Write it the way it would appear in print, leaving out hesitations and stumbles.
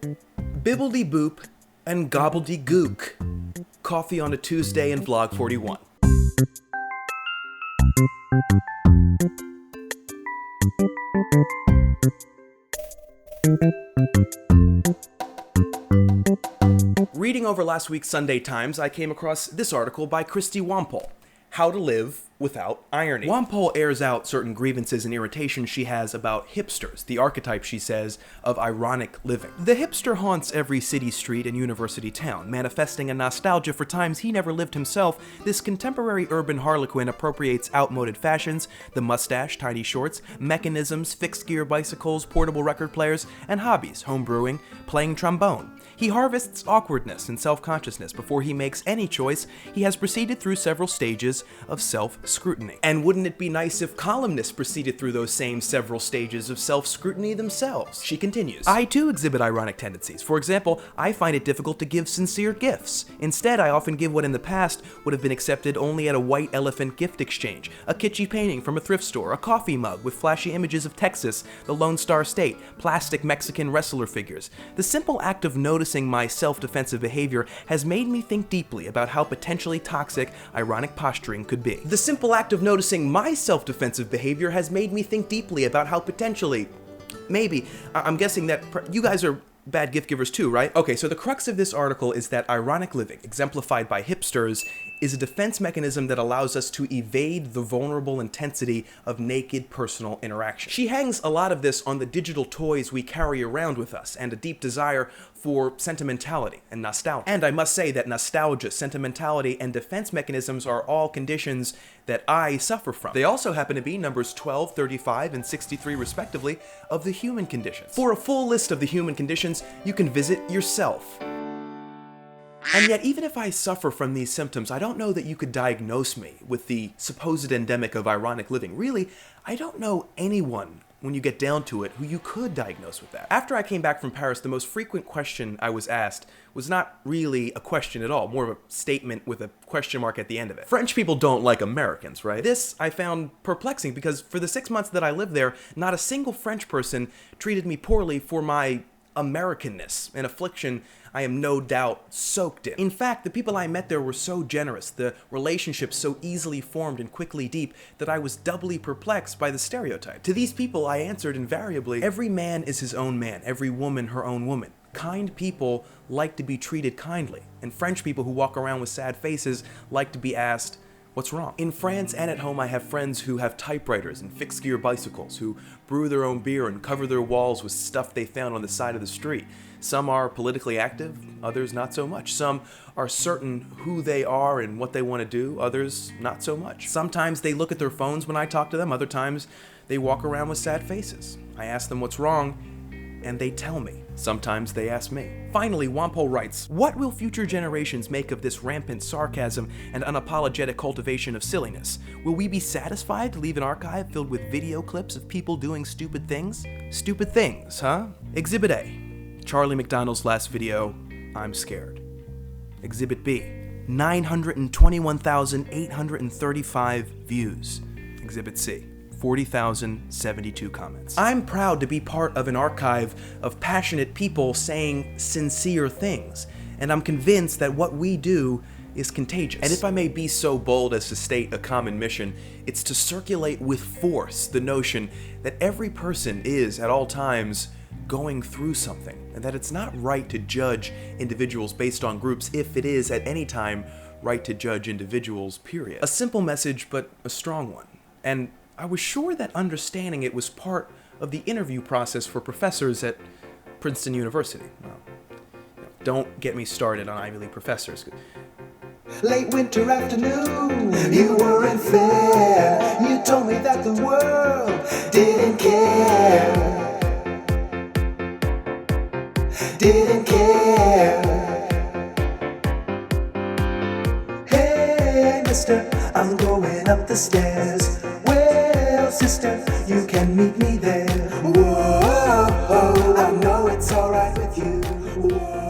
Bibbledy-boop and gobbledygook. Coffee on a Tuesday in Vlog 41. Reading over last week's Sunday Times, I came across this article by Christy Wampole, How to Live Without Irony. Wampole airs out certain grievances and irritations she has about hipsters, the archetype, she says, of ironic living. The hipster haunts every city street and university town, manifesting a nostalgia for times he never lived himself. This contemporary urban harlequin appropriates outmoded fashions, the mustache, tiny shorts, mechanisms, fixed-gear bicycles, portable record players, and hobbies, home brewing, playing trombone. He harvests awkwardness and self-consciousness before he makes any choice. He has proceeded through several stages of self-scrutiny. And wouldn't it be nice if columnists proceeded through those same several stages of self-scrutiny themselves? She continues, I too exhibit ironic tendencies. For example, I find it difficult to give sincere gifts. Instead, I often give what in the past would have been accepted only at a white elephant gift exchange, a kitschy painting from a thrift store, a coffee mug with flashy images of Texas, the Lone Star State, plastic Mexican wrestler figures. The simple act of noticing my self-defensive behavior has made me think deeply about how potentially toxic ironic posturing could be. The simple act of noticing my self-defensive behavior has made me think deeply about how potentially, maybe, I'm guessing that you guys are bad gift givers too, right? Okay, so the crux of this article is that ironic living, exemplified by hipsters, is a defense mechanism that allows us to evade the vulnerable intensity of naked personal interaction. She hangs a lot of this on the digital toys we carry around with us and a deep desire for sentimentality and nostalgia. And I must say that nostalgia, sentimentality, and defense mechanisms are all conditions that I suffer from. They also happen to be numbers 12, 35, and 63 respectively of the human conditions. For a full list of the human conditions, you can visit yourself. And yet, even if I suffer from these symptoms, I don't know that you could diagnose me with the supposed endemic of ironic living. Really, I don't know anyone, when you get down to it, who you could diagnose with that. After I came back from Paris, the most frequent question I was asked was not really a question at all, more of a statement with a question mark at the end of it. French people don't like Americans, right? This I found perplexing because for the 6 months that I lived there, not a single French person treated me poorly for my Americanness, an affliction I am no doubt soaked in. In fact, the people I met there were so generous, the relationships so easily formed and quickly deep, that I was doubly perplexed by the stereotype. To these people, I answered invariably, every man is his own man, every woman her own woman. Kind people like to be treated kindly, and French people who walk around with sad faces like to be asked, what's wrong? In France and at home, I have friends who have typewriters and fixed-gear bicycles, who brew their own beer and cover their walls with stuff they found on the side of the street. Some are politically active, others not so much. Some are certain who they are and what they want to do, others not so much. Sometimes they look at their phones when I talk to them, other times they walk around with sad faces. I ask them what's wrong, and they tell me. Sometimes they ask me. Finally, Wampole writes, what will future generations make of this rampant sarcasm and unapologetic cultivation of silliness? Will we be satisfied to leave an archive filled with video clips of people doing stupid things? Stupid things, huh? Exhibit A, Charlie McDonald's last video, I'm scared. Exhibit B, 921,835 views. Exhibit C, 40,072 comments. I'm proud to be part of an archive of passionate people saying sincere things, and I'm convinced that what we do is contagious. And if I may be so bold as to state a common mission, it's to circulate with force the notion that every person is, at all times, going through something, and that it's not right to judge individuals based on groups if it is, at any time, right to judge individuals, period. A simple message, but a strong one. And I was sure that understanding it was part of the interview process for professors at Princeton University. Well, don't get me started on Ivy League professors. Late winter afternoon, you weren't fair. You told me that the world didn't care. Didn't care. Hey, mister, I'm going up the stairs. Well, sister, you can meet me there. Whoa, I know it's alright with you. Whoa.